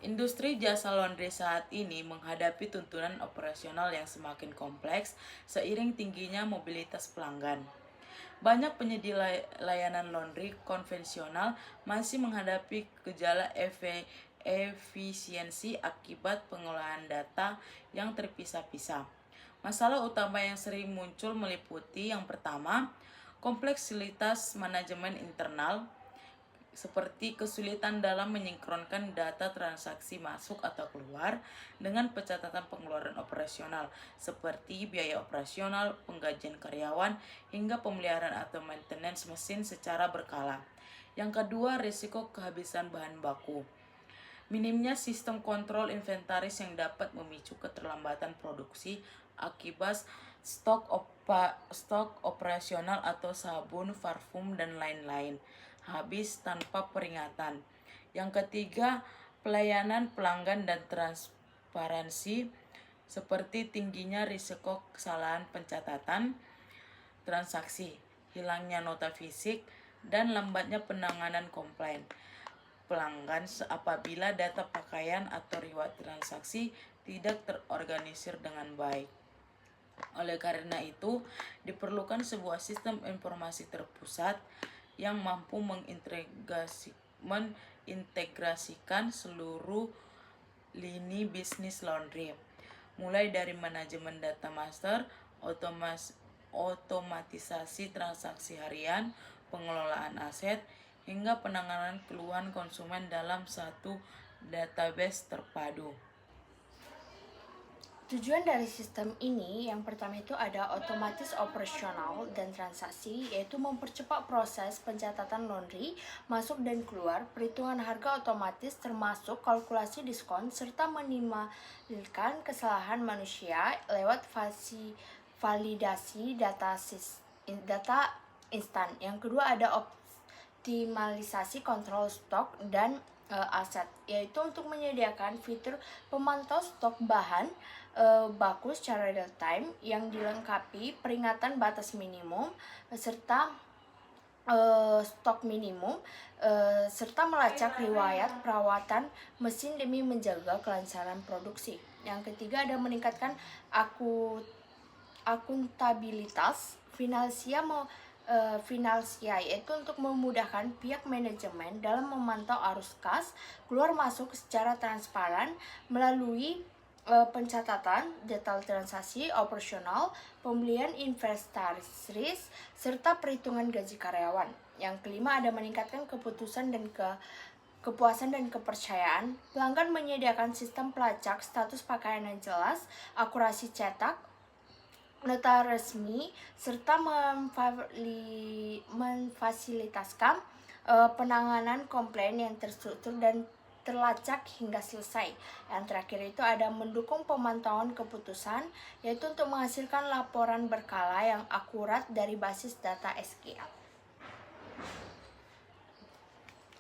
Industri jasa laundry saat ini menghadapi tuntunan operasional yang semakin kompleks seiring tingginya mobilitas pelanggan. Banyak penyedia layanan laundry konvensional masih menghadapi gejala efisiensi akibat pengolahan data yang terpisah-pisah. Masalah utama yang sering muncul meliputi yang pertama, kompleksitas manajemen internal, seperti kesulitan dalam menyinkronkan data transaksi masuk atau keluar dengan pencatatan pengeluaran operasional seperti biaya operasional, penggajian karyawan, hingga pemeliharaan atau maintenance mesin secara berkala. Yang kedua, risiko kehabisan bahan baku. Minimnya sistem kontrol inventaris yang dapat memicu keterlambatan produksi akibat stok operasional atau sabun, parfum, dan lain-lain habis tanpa peringatan. Yang ketiga, pelayanan pelanggan dan transparansi, seperti tingginya risiko kesalahan pencatatan transaksi, hilangnya nota fisik, dan lambatnya penanganan komplain pelanggan apabila data pakaian atau riwayat transaksi tidak terorganisir dengan baik. Oleh karena itu, diperlukan sebuah sistem informasi terpusat yang mampu mengintegrasikan seluruh lini bisnis laundry, mulai dari manajemen data master, otomatisasi transaksi harian, pengelolaan aset, hingga penanganan keluhan konsumen dalam satu database terpadu. Tujuan dari sistem ini yang pertama itu ada otomatis operasional dan transaksi, yaitu mempercepat proses pencatatan laundry, masuk dan keluar, perhitungan harga otomatis termasuk kalkulasi diskon, serta minimalkan kesalahan manusia lewat validasi data instan. Yang kedua ada optimalisasi kontrol stok dan aset, yaitu untuk menyediakan fitur pemantau stok bahan baku secara real time yang dilengkapi peringatan batas minimum serta stok minimum serta melacak riwayat perawatan mesin demi menjaga kelancaran produksi. Yang ketiga ada meningkatkan akuntabilitas finansia, yaitu untuk memudahkan pihak manajemen dalam memantau arus kas keluar masuk secara transparan melalui pencatatan detail transaksi operasional, pembelian inventaris, serta perhitungan gaji karyawan. Yang kelima ada meningkatkan kepuasan dan kepercayaan. Pelanggan menyediakan sistem pelacak status pakaian yang jelas, akurasi cetak, nota resmi, serta memfasilitasikan penanganan komplain yang terstruktur dan terlacak hingga selesai. Yang terakhir itu ada mendukung pemantauan keputusan, yaitu untuk menghasilkan laporan berkala yang akurat dari basis data SQL.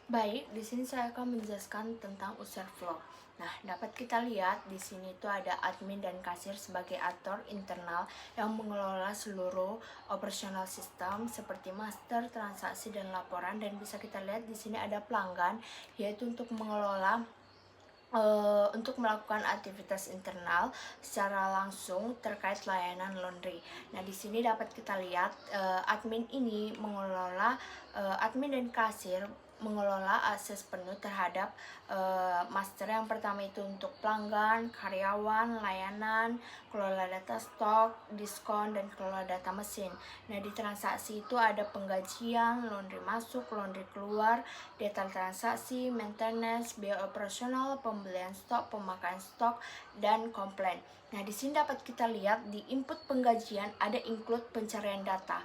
Baik, di sini saya akan menjelaskan tentang user flow. Nah, dapat kita lihat di sini itu ada admin dan kasir sebagai aktor internal yang mengelola seluruh operasional sistem seperti master, transaksi, dan laporan. Dan bisa kita lihat di sini ada pelanggan, yaitu untuk mengelola untuk melakukan aktivitas internal secara langsung terkait layanan laundry. Nah, di sini dapat kita lihat admin ini mengelola admin dan kasir mengelola akses penuh terhadap master. Yang pertama itu untuk pelanggan, karyawan, layanan, kelola data stok, diskon, dan kelola data mesin. Nah, di transaksi itu ada penggajian, laundry masuk, laundry keluar, detail transaksi, maintenance, biaya operasional, pembelian stok, pemakaian stok, dan komplain. Nah, di sini dapat kita lihat di input penggajian ada include pencarian data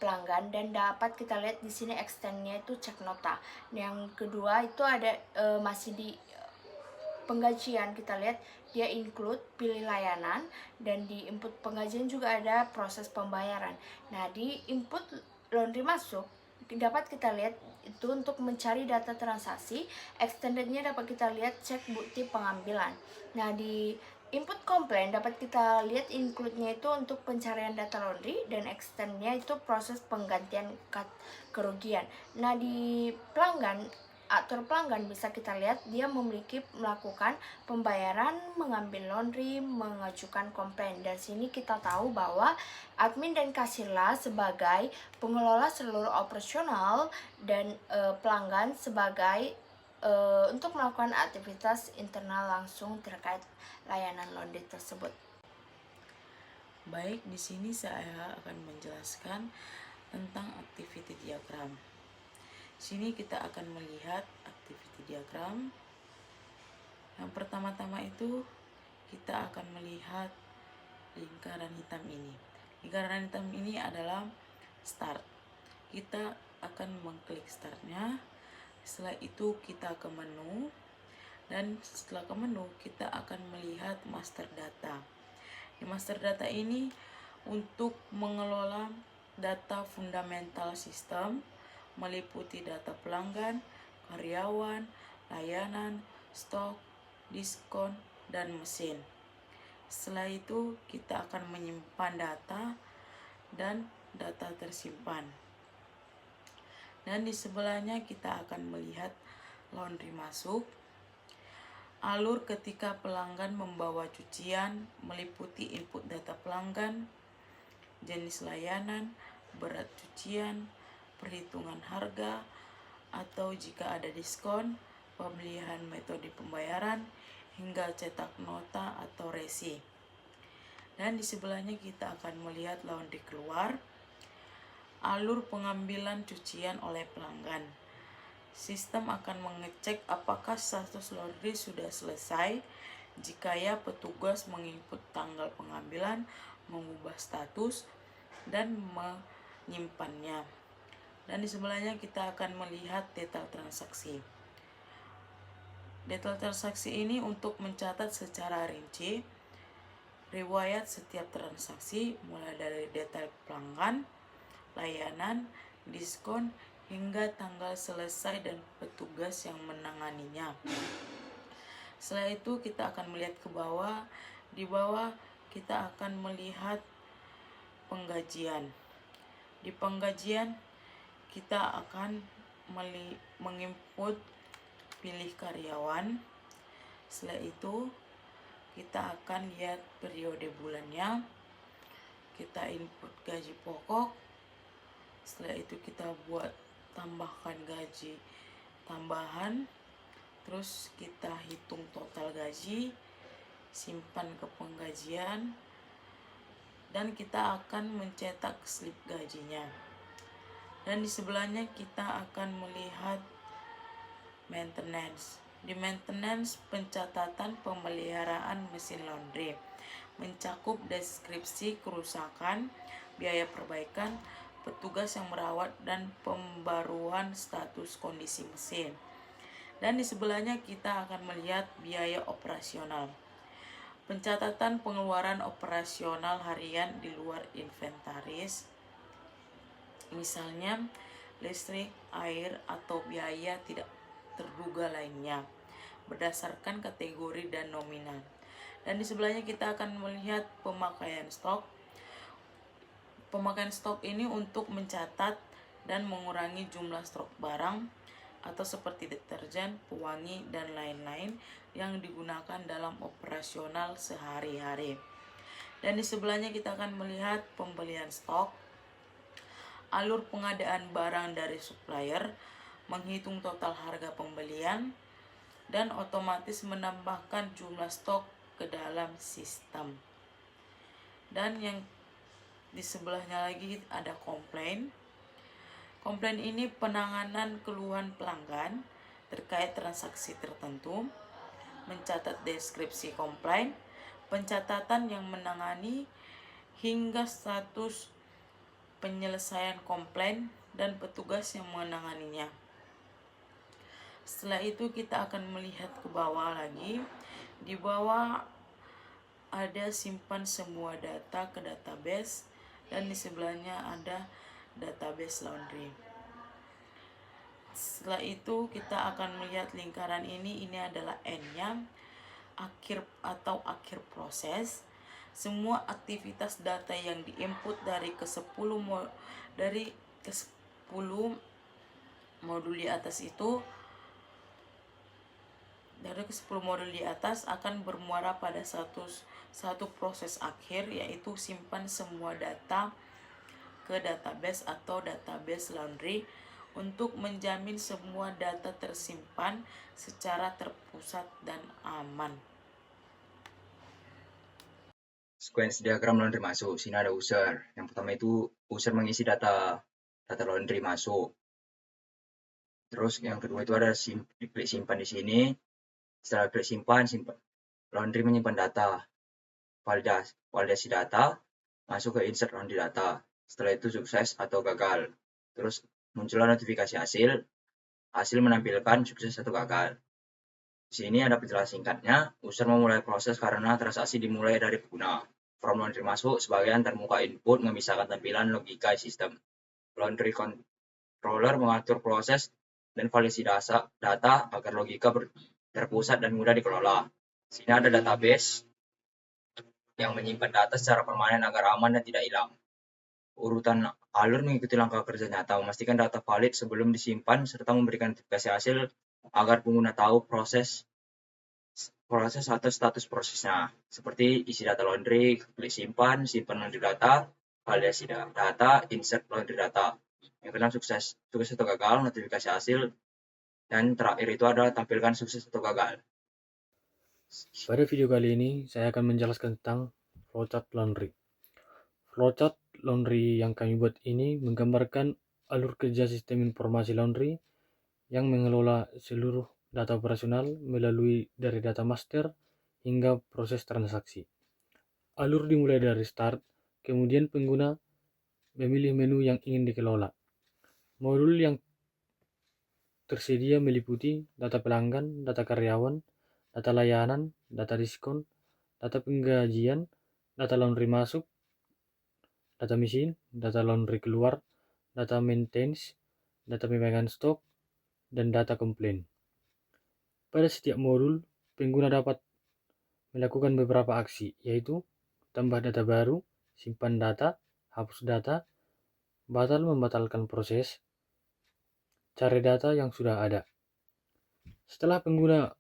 pelanggan, dan dapat kita lihat di sini extendnya itu cek nota. Yang kedua itu ada masih di penggajian, kita lihat dia include pilih layanan, dan di input penggajian juga ada proses pembayaran. Nah, di input laundry masuk dapat kita lihat itu untuk mencari data transaksi, extendednya dapat kita lihat cek bukti pengambilan. Nah, di Input komplain dapat kita lihat include-nya itu untuk pencarian data laundry dan extend-nya itu proses penggantian kerugian. Nah, di pelanggan, atur pelanggan bisa kita lihat dia melakukan pembayaran, mengambil laundry, mengajukan komplain. Dari sini kita tahu bahwa admin dan kasirlah sebagai pengelola seluruh operasional dan pelanggan sebagai untuk melakukan aktivitas internal langsung terkait layanan laundry tersebut. Baik, di sini saya akan menjelaskan tentang activity diagram. Sini kita akan melihat activity diagram. Yang pertama-tama itu kita akan melihat lingkaran hitam ini. Lingkaran hitam ini adalah start. Kita akan mengklik startnya. Setelah itu kita ke menu, dan setelah ke menu kita akan melihat master data. Di master data ini untuk mengelola data fundamental sistem meliputi data pelanggan, karyawan, layanan, stok, diskon, dan mesin. Setelah itu kita akan menyimpan data dan data tersimpan. Dan di sebelahnya kita akan melihat laundry masuk. Alur ketika pelanggan membawa cucian meliputi input data pelanggan, jenis layanan, berat cucian, perhitungan harga, atau jika ada diskon, pemilihan metode pembayaran, hingga cetak nota atau resi. Dan di sebelahnya kita akan melihat laundry keluar. Alur pengambilan cucian oleh pelanggan. Sistem akan mengecek apakah status laundry sudah selesai. Jika ya, petugas menginput tanggal pengambilan, mengubah status, dan menyimpannya. Dan di sebelahnya kita akan melihat detail transaksi. Detail transaksi ini untuk mencatat secara rinci riwayat setiap transaksi mulai dari detail pelanggan, layanan, diskon, hingga tanggal selesai dan petugas yang menanganinya. Setelah itu kita akan melihat ke bawah. Di bawah kita akan melihat penggajian. Di penggajian kita akan menginput pilih karyawan. Setelah itu kita akan lihat periode bulannya. Kita input gaji pokok. Setelah itu kita tambahkan gaji tambahan. Terus kita hitung total gaji, simpan ke penggajian, dan kita akan mencetak slip gajinya. Dan di sebelahnya kita akan melihat maintenance. Di maintenance, pencatatan pemeliharaan mesin laundry mencakup deskripsi kerusakan, biaya perbaikan, petugas yang merawat, dan pembaruan status kondisi mesin. Dan di sebelahnya kita akan melihat biaya operasional. Pencatatan pengeluaran operasional harian di luar inventaris, misalnya listrik, air, atau biaya tidak terduga lainnya, berdasarkan kategori dan nominal. Dan di sebelahnya kita akan melihat pemakaian stok. Pemakaian stok ini untuk mencatat dan mengurangi jumlah stok barang atau seperti deterjen, pewangi, dan lain-lain yang digunakan dalam operasional sehari-hari. Dan di sebelahnya kita akan melihat pembelian stok, alur pengadaan barang dari supplier, menghitung total harga pembelian, dan otomatis menambahkan jumlah stok ke dalam sistem. Dan yang di sebelahnya lagi ada komplain. Komplain ini penanganan keluhan pelanggan terkait transaksi tertentu, mencatat deskripsi komplain, pencatatan yang menangani, hingga status penyelesaian komplain dan petugas yang menanganinya. Setelah itu kita akan melihat ke bawah lagi. Di bawah ada simpan semua data ke database, dan di sebelahnya ada database laundry. Setelah itu kita akan melihat lingkaran ini adalah N-nya. akhir proses. Semua aktivitas data yang diinput dari ke-10 modul di atas itu akan bermuara pada satu proses akhir, yaitu simpan semua data ke database atau database laundry untuk menjamin semua data tersimpan secara terpusat dan aman. Sequence diagram laundry masuk. Sini ada user. Yang pertama itu user mengisi data laundry masuk. Terus yang kedua itu ada klik simpan di sini. Setelah klik simpan, laundry menyimpan data. Validasi data, masuk ke insert laundry data. Setelah itu sukses atau gagal. Terus muncullah notifikasi hasil. Hasil menampilkan sukses atau gagal. Di sini ada penjelasan singkatnya. User memulai proses karena transaksi dimulai dari pengguna. From laundry masuk, sebagian termuka input memisahkan tampilan logika sistem. Laundry controller mengatur proses dan validasi data agar logika terpusat dan mudah dikelola. Di sini ada database yang menyimpan data secara permanen agar aman dan tidak hilang. Urutan alur mengikuti langkah kerja nyata, memastikan data valid sebelum disimpan, serta memberikan notifikasi hasil agar pengguna tahu proses atau status prosesnya, seperti isi data laundry, klik simpan laundry data, validasi data, insert laundry data. Yang kedua sukses atau gagal, notifikasi hasil, dan terakhir itu adalah tampilkan sukses atau gagal. Pada video kali ini, saya akan menjelaskan tentang flowchart laundry. Flowchart laundry yang kami buat ini menggambarkan alur kerja sistem informasi laundry yang mengelola seluruh data operasional melalui dari data master hingga proses transaksi. Alur dimulai dari start, kemudian pengguna memilih menu yang ingin dikelola. Modul yang tersedia meliputi data pelanggan, data karyawan, data layanan, data diskon, data penggajian, data laundry masuk, data mesin, data laundry keluar, data maintenance, data pemegang stok, dan data komplain. Pada setiap modul, pengguna dapat melakukan beberapa aksi, yaitu tambah data baru, simpan data, hapus data, membatalkan proses, cari data yang sudah ada. Setelah pengguna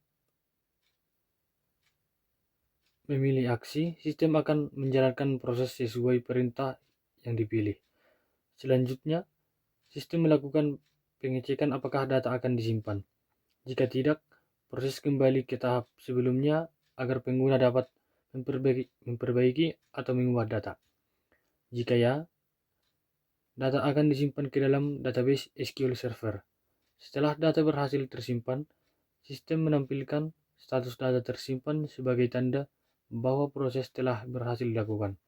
memilih aksi, sistem akan menjalankan proses sesuai perintah yang dipilih. Selanjutnya, sistem melakukan pengecekan apakah data akan disimpan. Jika tidak, proses kembali ke tahap sebelumnya agar pengguna dapat memperbaiki atau mengubah data. Jika ya, data akan disimpan ke dalam database SQL Server. Setelah data berhasil tersimpan, sistem menampilkan status data tersimpan sebagai tanda bahwa proses telah berhasil dilakukan.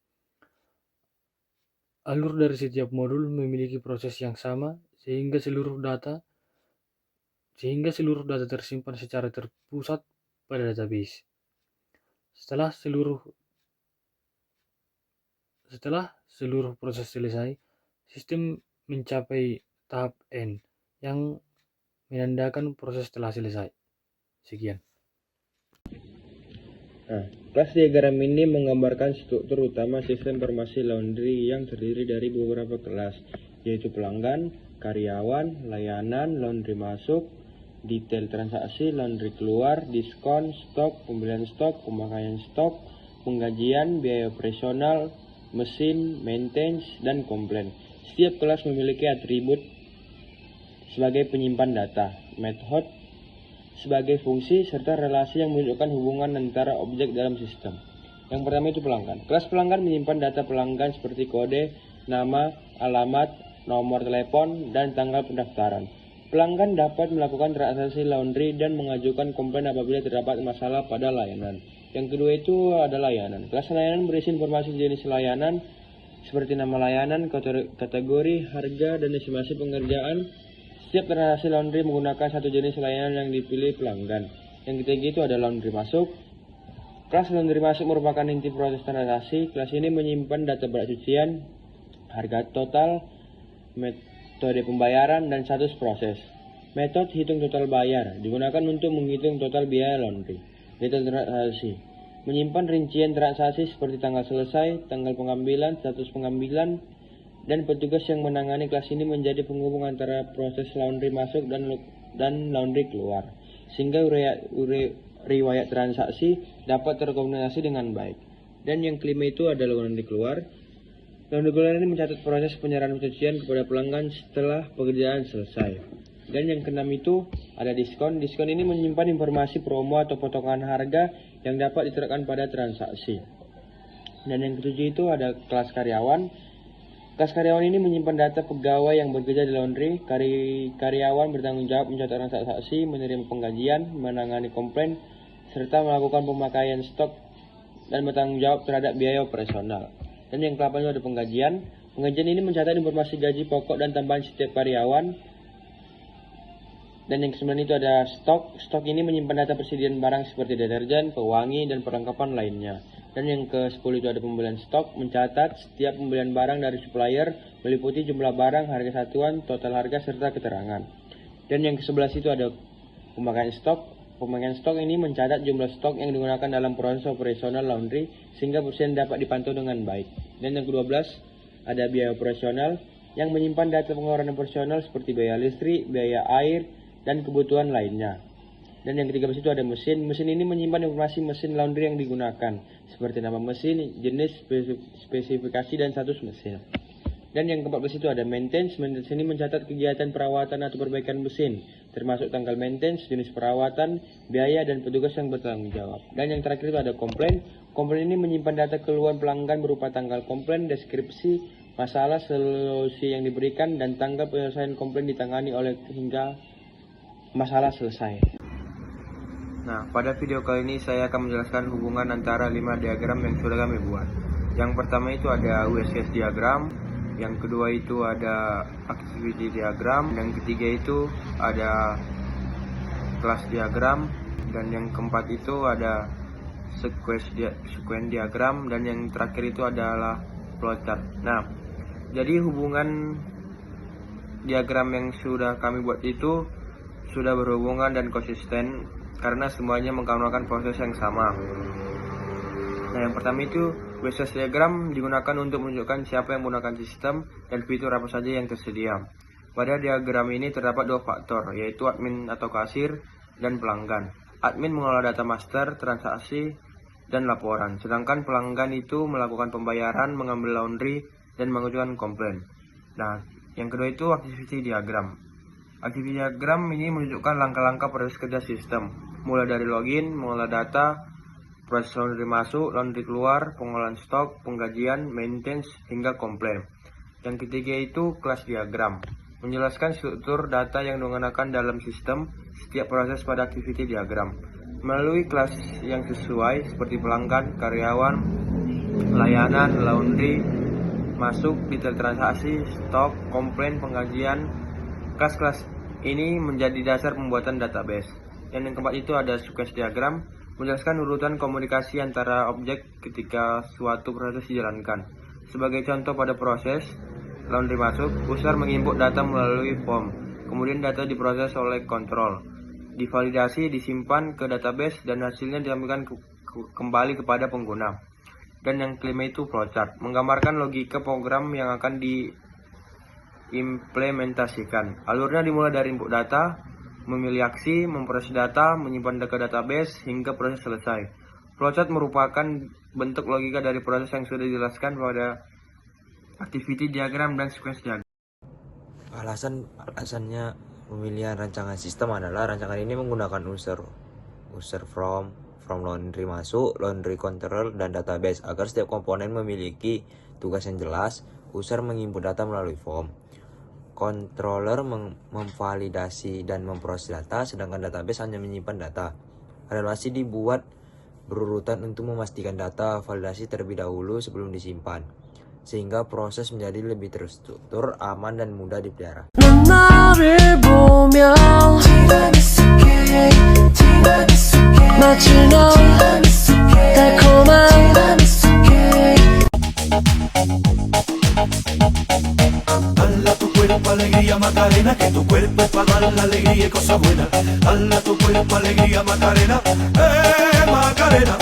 Alur dari setiap modul memiliki proses yang sama sehingga seluruh data tersimpan secara terpusat pada database. Setelah seluruh proses selesai, sistem mencapai tahap N yang menandakan proses telah selesai. Sekian. Nah, kelas diagram ini menggambarkan struktur utama sistem informasi laundry yang terdiri dari beberapa kelas, yaitu pelanggan, karyawan, layanan, laundry masuk, detail transaksi, laundry keluar, diskon, stok, pembelian stok, pemakaian stok, penggajian, biaya operasional, mesin, maintenance, dan komplain. Setiap kelas memiliki atribut sebagai penyimpan data, method sebagai fungsi, serta relasi yang menunjukkan hubungan antara objek dalam sistem. Yang pertama itu pelanggan. Kelas pelanggan menyimpan data pelanggan seperti kode, nama, alamat, nomor telepon, dan tanggal pendaftaran. Pelanggan dapat melakukan transaksi laundry dan mengajukan komplain apabila terdapat masalah pada layanan. Yang kedua itu ada layanan. Kelas layanan berisi informasi jenis layanan seperti nama layanan, kategori, harga, dan estimasi pengerjaan. Setiap transaksi laundry menggunakan satu jenis layanan yang dipilih pelanggan. Yang ketiga itu ada laundry masuk. Kelas laundry masuk merupakan inti proses transaksi. Kelas ini menyimpan data berat cucian, harga total, metode pembayaran, dan status proses. Metode hitung total bayar digunakan untuk menghitung total biaya laundry. yaitu transaksi. Menyimpan rincian transaksi seperti tanggal selesai, tanggal pengambilan, status pengambilan, dan petugas yang menangani kelas ini menjadi penghubung antara proses laundry masuk dan laundry keluar, sehingga riwayat transaksi dapat terkoordinasi dengan baik. Dan yang kelima itu adalah laundry keluar. Laundry keluar ini mencatat proses penyerahan pencucian kepada pelanggan setelah pekerjaan selesai. Dan yang keenam itu ada diskon. Diskon ini menyimpan informasi promo atau potongan harga yang dapat diterapkan pada transaksi. Dan yang ketujuh itu ada kelas karyawan. Kelas karyawan ini menyimpan data pegawai yang bekerja di laundry. Karyawan bertanggung jawab mencatat transaksi, menerima penggajian, menangani komplain, serta melakukan pemakaian stok dan bertanggung jawab terhadap biaya operasional. Dan yang ke-8 itu ada penggajian. Penggajian ini mencatat informasi gaji pokok dan tambahan setiap karyawan. Dan yang ke-9 itu ada stok. Stok ini menyimpan data persediaan barang seperti deterjen, pewangi, dan perlengkapan lainnya. Dan yang ke-10 itu ada pembelian stok, mencatat setiap pembelian barang dari supplier, meliputi jumlah barang, harga satuan, total harga, serta keterangan. Dan yang ke-11 itu ada pemakaian stok. Pemakaian stok ini mencatat jumlah stok yang digunakan dalam proses operasional laundry, sehingga persediaan dapat dipantau dengan baik. Dan yang ke-12 ada biaya operasional, yang menyimpan data pengeluaran operasional seperti biaya listrik, biaya air, dan kebutuhan lainnya. Dan yang ke-13 itu ada mesin. Mesin ini menyimpan informasi mesin laundry yang digunakan, seperti nama mesin, jenis, spesifikasi, dan status mesin. Dan yang ke-14 itu ada maintenance. Maintenance ini mencatat kegiatan perawatan atau perbaikan mesin, termasuk tanggal maintenance, jenis perawatan, biaya, dan petugas yang bertanggung jawab. Dan yang terakhir itu ada komplain. Komplain ini menyimpan data keluhan pelanggan berupa tanggal komplain, deskripsi, masalah, solusi yang diberikan, dan tanggal penyelesaian komplain ditangani oleh hingga masalah selesai. Nah, pada video kali ini saya akan menjelaskan hubungan antara 5 diagram yang sudah kami buat. Yang pertama itu ada USS diagram, yang kedua itu ada activity diagram, yang ketiga itu ada class diagram, dan yang keempat itu ada sequence diagram, dan yang terakhir itu adalah flowchart. Nah, jadi hubungan diagram yang sudah kami buat itu sudah berhubungan dan konsisten karena semuanya menggunakan proses yang sama. Nah, yang pertama itu USS diagram digunakan untuk menunjukkan siapa yang menggunakan sistem dan fitur apa saja yang tersedia. Pada diagram ini terdapat dua faktor, yaitu admin atau kasir dan pelanggan. Admin mengelola data master, transaksi, dan laporan, sedangkan pelanggan itu melakukan pembayaran, mengambil laundry, dan mengajukan komplain. Nah, yang kedua itu activity diagram. Activity diagram ini menunjukkan langkah-langkah proses kerja sistem, mulai dari login, mengolah data, proses laundry masuk, laundry keluar, pengolahan stok, penggajian, maintenance, hingga komplain. Yang ketiga itu class diagram, menjelaskan struktur data yang digunakan dalam sistem setiap proses pada activity diagram. Melalui kelas yang sesuai seperti pelanggan, karyawan, layanan, laundry, masuk, detail transaksi, stok, komplain, penggajian. Kelas-kelas ini menjadi dasar pembuatan database. Dan yang keempat itu ada sequence diagram, menjelaskan urutan komunikasi antara objek ketika suatu proses dijalankan. Sebagai contoh pada proses laundry masuk, user menginput data melalui form, kemudian data diproses oleh kontrol, divalidasi, disimpan ke database, dan hasilnya diambilkan kembali kepada pengguna. Dan yang kelima itu flowchart, menggambarkan logika program yang akan diimplementasikan. Alurnya dimulai dari input data, memilih aksi, memproses data, menyimpan ke database, hingga proses selesai. Flowchart merupakan bentuk logika dari proses yang sudah dijelaskan pada activity diagram dan sequence diagram. Alasannya pemilihan rancangan sistem adalah rancangan ini menggunakan user from laundry masuk, laundry control, dan database agar setiap komponen memiliki tugas yang jelas. User menginput data melalui form, controller memvalidasi dan memproses data, sedangkan database hanya menyimpan data. Validasi dibuat berurutan untuk memastikan data validasi terlebih dahulu sebelum disimpan, sehingga proses menjadi lebih terstruktur, aman, dan mudah dipelihara. Dala tu cuerpo al alegría Macarena, que tu cuerpo es para dar la alegría y cosas buenas. Dale a tu cuerpo alegría Macarena, Macarena.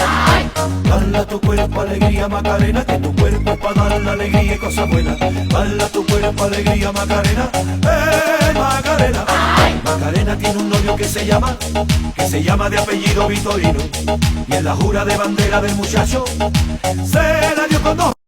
Dale a tu cuerpo alegría Macarena, que tu cuerpo es para dar la alegría y cosas buenas. Dale a tu cuerpo alegría Macarena, Macarena. Macarena tiene un novio que se llama de apellido Vitorino, y en la jura de bandera del muchacho se la dio con dos.